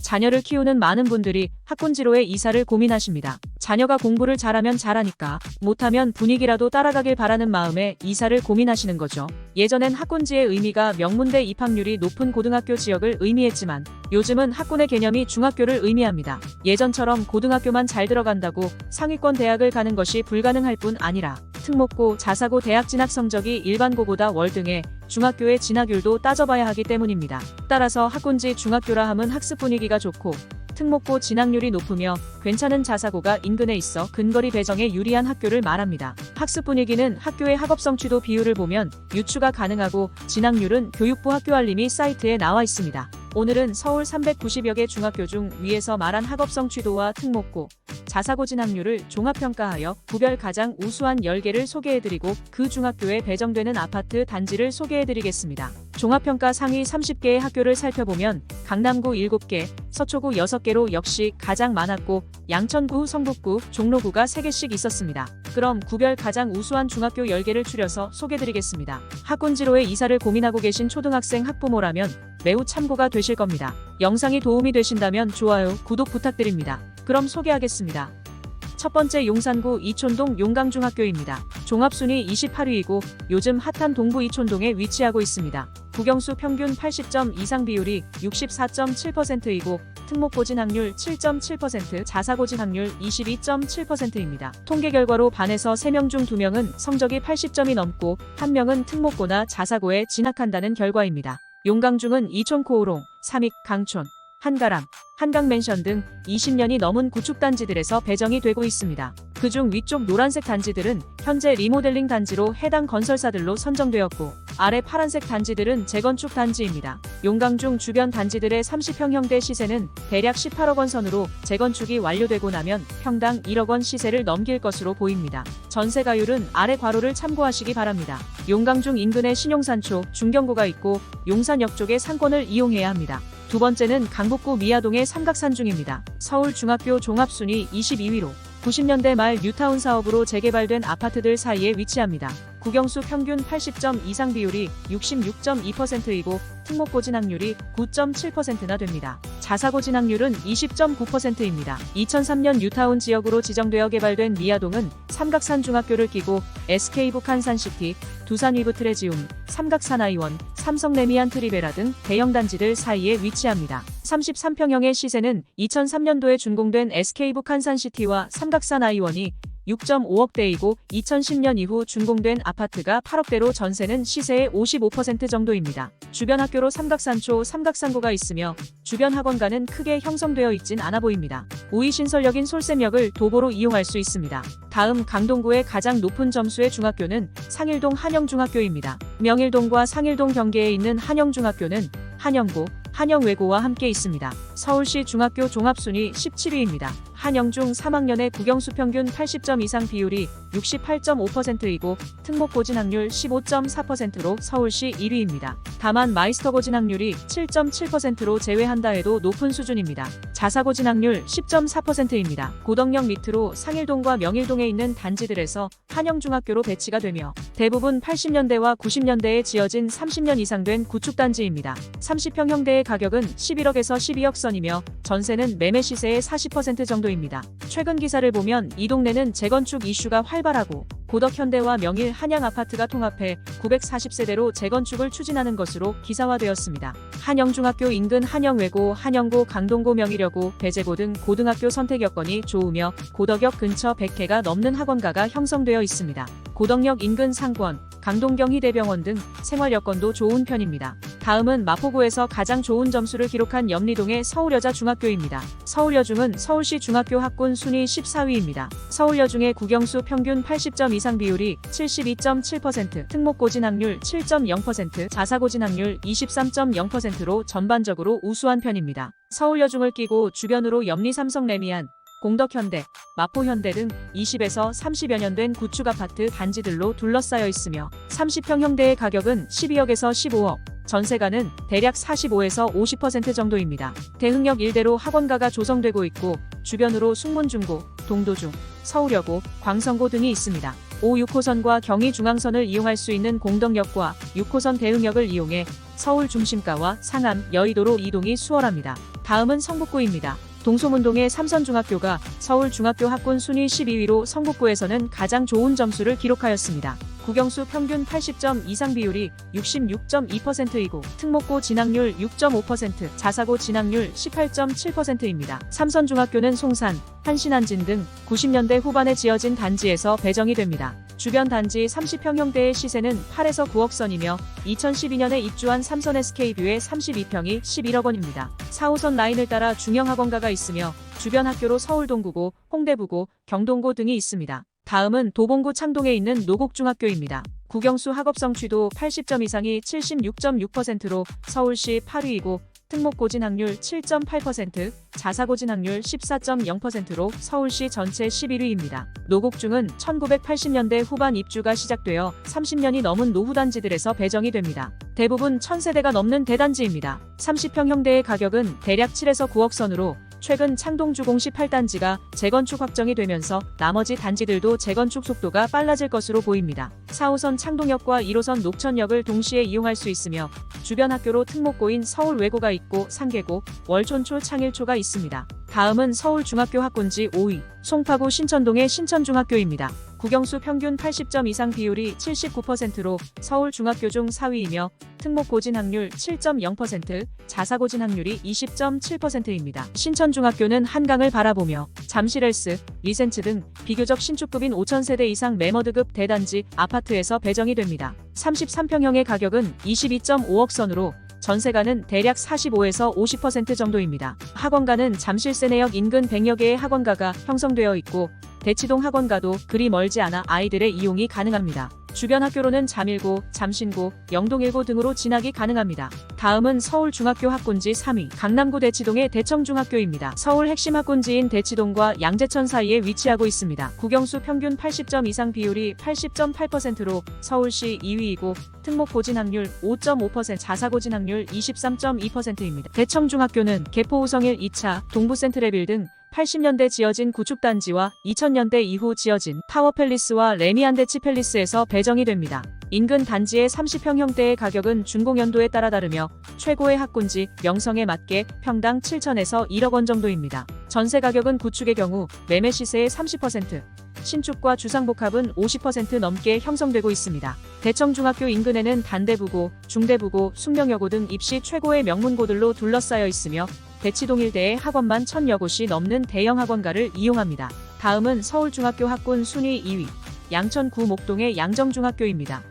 자녀를 키우는 많은 분들이 학군지로의 이사를 고민하십니다. 자녀가 공부를 잘하면 잘하니까, 못하면 분위기라도 따라가길 바라는 마음에 이사를 고민하시는 거죠. 예전엔 학군지의 의미가 명문대 입학률이 높은 고등학교 지역을 의미했지만 요즘은 학군의 개념이 중학교를 의미합니다. 예전처럼 고등학교만 잘 들어간다고 상위권 대학을 가는 것이 불가능할 뿐 아니라 특목고, 자사고 대학 진학 성적이 일반고보다 월등해 중학교의 진학률도 따져봐야 하기 때문입니다. 따라서 학군지 중학교라 함은 학습 분위기가 좋고 특목고 진학률이 높으며 괜찮은 자사고가 인근에 있어 근거리 배정에 유리한 학교를 말합니다. 학습 분위기는 학교의 학업 성취도 비율을 보면 유추가 가능하고 진학률은 교육부 학교 알림이 사이트에 나와 있습니다. 오늘은 서울 390여 개 중학교 중 위에서 말한 학업 성취도와 특목고, 자사고 진학률을 종합평가하여 구별 가장 우수한 10개를 소개해드리고 그 중학교에 배정되는 아파트 단지를 소개해드리겠습니다. 종합평가 상위 30개의 학교를 살펴보면 강남구 7개, 서초구 6개로 역시 가장 많았고 양천구, 성북구, 종로구가 3개씩 있었습니다. 그럼 구별 가장 우수한 중학교 10개를 추려서 소개드리겠습니다. 학군지로의 이사를 고민하고 계신 초등학생 학부모라면 매우 참고가 되실 겁니다. 영상이 도움이 되신다면 좋아요, 구독 부탁드립니다. 그럼 소개하겠습니다. 첫 번째 용산구 이촌동 용강중학교입니다. 종합순위 28위이고 요즘 핫한 동부 이촌동에 위치하고 있습니다. 국영수 평균 80점 이상 비율이 64.7%이고 특목고 진학률 7.7%, 자사고 진학률 22.7%입니다. 통계 결과로 반에서 3명 중 2명은 성적이 80점이 넘고 1명은 특목고나 자사고에 진학한다는 결과입니다. 용강중은 이촌 코오롱, 삼익, 강촌, 한가람, 한강맨션 등 20년이 넘은 구축단지들에서 배정이 되고 있습니다. 그중 위쪽 노란색 단지들은 현재 리모델링 단지로 해당 건설사들로 선정되었고 아래 파란색 단지들은 재건축 단지입니다. 용강중 주변 단지들의 30평형대 시세는 대략 18억 원 선으로 재건축이 완료되고 나면 평당 1억 원 시세를 넘길 것으로 보입니다. 전세가율은 아래 괄호를 참고하시기 바랍니다. 용강중 인근에 신용산초, 중경고가 있고 용산역 쪽의 상권을 이용해야 합니다. 두 번째는 강북구 미아동의 삼각산중입니다. 서울 중학교 종합순위 22위로 90년대 말 뉴타운 사업으로 재개발된 아파트들 사이에 위치합니다. 국영수 평균 80점 이상 비율이 66.2%이고 특목고 진학률이 9.7%나 됩니다. 자사고 진학률은 20.9%입니다. 2003년 뉴타운 지역으로 지정되어 개발된 미아동은 삼각산 중학교를 끼고 SK북 한산시티, 두산 위브 트레지움, 삼각산아이원, 삼성 레미안 트리베라 등 대형 단지들 사이에 위치합니다. 33평형의 시세는 2003년도에 준공된 SK북 한산시티와 삼각산아이원이 6.5억대이고 2010년 이후 준공된 아파트가 8억대로 전세는 시세의 55% 정도입니다. 주변 학교로 삼각산초, 삼각산고가 있으며 주변 학원가는 크게 형성되어 있진 않아 보입니다. 우이 신설역인 솔샘역을 도보로 이용할 수 있습니다. 다음 강동구의 가장 높은 점수의 중학교는 상일동 한영중학교입니다. 명일동과 상일동 경계에 있는 한영중학교는 한영고, 한영외고와 함께 있습니다. 서울시 중학교 종합순위 17위입니다. 한영중 3학년의 국영수 평균 80점 이상 비율이 68.5%이고 특목고 진학률 15.4%로 서울시 1위입니다. 다만 마이스터고 진학률이 7.7%로 제외한다 해도 높은 수준입니다. 자사고 진학률 10.4%입니다. 고덕역 밑으로 상일동과 명일동에 있는 단지들에서 한영중학교로 배치가 되며 대부분 80년대와 90년대에 지어진 30년 이상 된 구축단지입니다. 30평형대의 가격은 11억에서 12억 선이며 전세는 매매 시세의 40% 정도입니다. 최근 기사를 보면 이 동네는 재건축 이슈가 활발하고 고덕현대와 명일 한양아파트가 통합해 940세대로 재건축을 추진하는 것으로 기사화되었습니다. 한영중학교 인근 한영외고, 한영고, 강동고, 명일여고, 배재고 등 고등학교 선택 여건이 좋으며 고덕역 근처 100개가 넘는 학원가가 형성되어 있습니다. 고덕역 인근 상권, 강동경 희대병원 등 생활 여건도 좋은 편입니다. 다음은 마포구에서 가장 좋은 점수를 기록한 염리동의 서울여자중학교입니다. 서울여중은 서울시 중학교 학군 순위 14위입니다. 서울여중의 국영수 평균 80점 이상 비율이 72.7%, 특목고 진학률 7.0%, 자사고 진학률 23.0%로 전반적으로 우수한 편입니다. 서울여중을 끼고 주변으로 염리 삼성 레미안, 공덕현대, 마포현대 등 20에서 30여 년 된 구축 아파트 단지들로 둘러싸여 있으며 30평형대의 가격은 12억에서 15억, 전세가는 대략 45에서 50% 정도입니다. 대흥역 일대로 학원가가 조성되고 있고 주변으로 숭문중고, 동도중, 서울여고, 광성고 등이 있습니다. 5, 6호선과 경의중앙선을 이용할 수 있는 공덕역과 6호선 대흥역을 이용해 서울 중심가와 상암, 여의도로 이동이 수월합니다. 다음은 성북구입니다. 동소문동의 삼선중학교가 서울 중학교 학군 순위 12위로 성북구에서는 가장 좋은 점수를 기록하였습니다. 국영수 평균 80점 이상 비율이 66.2%이고 특목고 진학률 6.5%, 자사고 진학률 18.7%입니다. 삼선중학교는 송산, 한신안진 등 90년대 후반에 지어진 단지에서 배정이 됩니다. 주변 단지 30평형대의 시세는 8에서 9억 선이며 2012년에 입주한 삼선 SK뷰의 32평이 11억 원입니다. 4호선 라인을 따라 중형학원가가 있으며 주변 학교로 서울동구고, 홍대부고, 경동고 등이 있습니다. 다음은 도봉구 창동에 있는 노곡중학교입니다. 국영수 학업성취도 80점 이상이 76.6%로 서울시 8위이고 특목고 진학률 7.8%, 자사고 진학률 14.0%로 서울시 전체 11위입니다. 노곡중은 1980년대 후반 입주가 시작되어 30년이 넘은 노후단지들에서 배정이 됩니다. 대부분 1000세대가 넘는 대단지입니다. 30평형대의 가격은 대략 7에서 9억 선으로 최근 창동주공시 8단지가 재건축 확정이 되면서 나머지 단지들도 재건축 속도가 빨라질 것으로 보입니다. 4호선 창동역과 1호선 녹천역을 동시에 이용할 수 있으며 주변 학교로 특목고인 서울외고가 있고 상계고, 월촌초, 창일초가 있습니다. 다음은 서울중학교 학군지 5위, 송파구 신천동의 신천중학교입니다. 국영수 평균 80점 이상 비율이 79%로 서울중학교 중 4위이며 특목고 진학률 7.0%, 자사고 진학률이 20.7%입니다. 신천중학교는 한강을 바라보며 잠실헬스, 리센츠 등 비교적 신축급인 5000세대 이상 매머드급 대단지 아파트에서 배정이 됩니다. 33평형의 가격은 22.5억 선으로 전세가는 대략 45에서 50% 정도입니다. 학원가는 잠실 세내역 인근 100여 개의 학원가가 형성되어 있고 대치동 학원가도 그리 멀지 않아 아이들의 이용이 가능합니다. 주변 학교로는 잠일고, 잠신고, 영동일고 등으로 진학이 가능합니다. 다음은 서울중학교 학군지 3위, 강남구 대치동의 대청중학교입니다. 서울 핵심 학군지인 대치동과 양재천 사이에 위치하고 있습니다. 국영수 평균 80점 이상 비율이 80.8%로 서울시 2위이고 특목고 진학률 5.5%, 자사고 진학률 23.2%입니다. 대청중학교는 개포우성일 2차, 동부센트레빌 등 80년대 지어진 구축단지와 2000년대 이후 지어진 타워팰리스와 레미안데치팰리스에서 배정이 됩니다. 인근 단지의 30평형대의 가격은 준공연도에 따라 다르며 최고의 학군지, 명성에 맞게 평당 7천에서 1억 원 정도입니다. 전세 가격은 구축의 경우 매매 시세의 30%, 신축과 주상복합은 50% 넘게 형성되고 있습니다. 대청중학교 인근에는 단대부고, 중대부고, 숙명여고 등 입시 최고의 명문고들로 둘러싸여 있으며 대치동 일대의 학원만 1000여 곳이 넘는 대형 학원가를 이용합니다. 다음은 서울중학교 학군 순위 2위, 양천구 목동의 양정중학교입니다.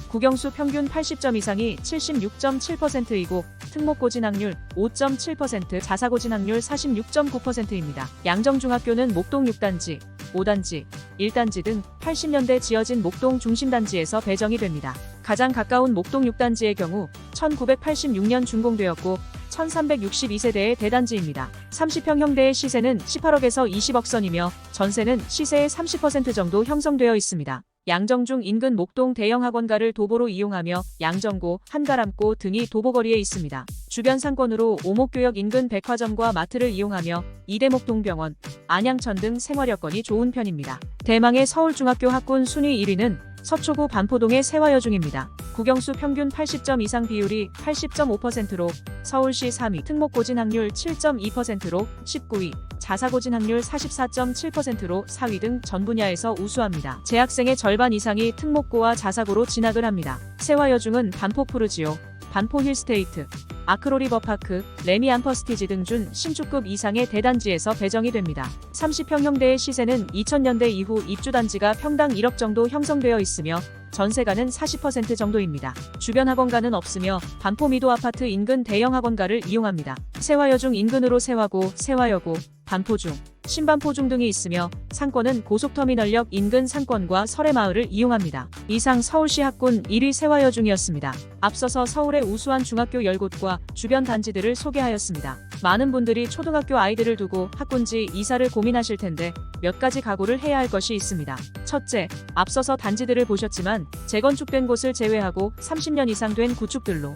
국영수 평균 80점 이상이 76.7%이고 특목고 진학률 5.7%, 자사고 진학률 46.9%입니다. 양정중학교는 목동 6단지, 5단지, 1단지 등 80년대 지어진 목동 중심단지에서 배정이 됩니다. 가장 가까운 목동 6단지의 경우 1986년 준공되었고 1362세대의 대단지입니다. 30평형대의 시세는 18억에서 20억 선이며 전세는 시세의 30% 정도 형성되어 있습니다. 양정중 인근 목동 대형 학원가를 도보로 이용하며 양정고, 한가람고 등이 도보거리에 있습니다. 주변 상권으로 오목교역 인근 백화점과 마트를 이용하며 이대목동병원, 안양천 등 생활 여건이 좋은 편입니다. 대망의 서울중학교 학군 순위 1위는 서초구 반포동의 세화여중입니다. 국영수 평균 80점 이상 비율이 80.5%로 서울시 3위, 특목고 진학률 7.2%로 19위, 자사고 진학률 44.7%로 4위 등 전 분야에서 우수합니다. 재학생의 절반 이상이 특목고와 자사고로 진학을 합니다. 세화여중은 반포푸르지오, 반포힐스테이트, 아크로리버파크, 레미안퍼스티지 등 준 신축급 이상의 대단지에서 배정이 됩니다. 30평형대의 시세는 2000년대 이후 입주단지가 평당 1억 정도 형성되어 있으며 전세가는 40% 정도입니다. 주변 학원가는 없으며 반포미도 아파트 인근 대형 학원가를 이용합니다. 세화여중 인근으로 세화고, 세화여고, 반포중, 신반포중 등이 있으며 상권은 고속터미널역 인근 상권과 설해마을을 이용합니다. 이상 서울시 학군 1위 세화여중이었습니다. 앞서서 서울의 우수한 중학교 10곳과 주변 단지들을 소개하였습니다. 많은 분들이 초등학교 아이들을 두고 학군지 이사를 고민하실 텐데 몇 가지 각오를 해야 할 것이 있습니다. 첫째, 앞서서 단지들을 보셨지만 재건축된 곳을 제외하고 30년 이상 된 구축들로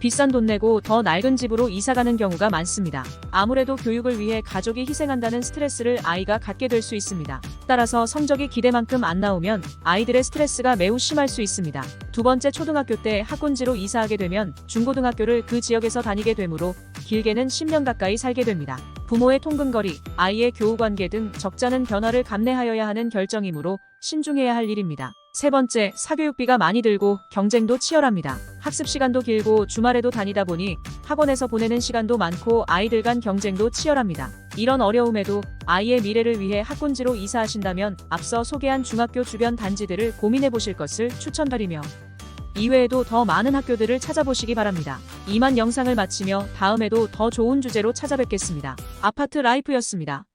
비싼 돈 내고 더 낡은 집으로 이사가는 경우가 많습니다. 아무래도 교육을 위해 가족이 희생한다는 스트레스를 아이가 갖게 될 수 있습니다. 따라서 성적이 기대만큼 안 나오면 아이들의 스트레스가 매우 심할 수 있습니다. 두 번째, 초등학교 때 학군지로 이사하게 되면 중고등학교를 그 지역에서 다니게 되므로 길게는 10년 가까이 살게 됩니다. 부모의 통근거리, 아이의 교우관계 등 적잖은 변화를 감내하여야 하는 결정이므로 신중해야 할 일입니다. 세 번째, 사교육비가 많이 들고 경쟁도 치열합니다. 학습 시간도 길고 주말에도 다니다 보니 학원에서 보내는 시간도 많고 아이들 간 경쟁도 치열합니다. 이런 어려움에도 아이의 미래를 위해 학군지로 이사하신다면 앞서 소개한 중학교 주변 단지들을 고민해 보실 것을 추천드리며 이외에도 더 많은 학교들을 찾아보시기 바랍니다. 이만 영상을 마치며 다음에도 더 좋은 주제로 찾아뵙겠습니다. 아파트 라이프였습니다.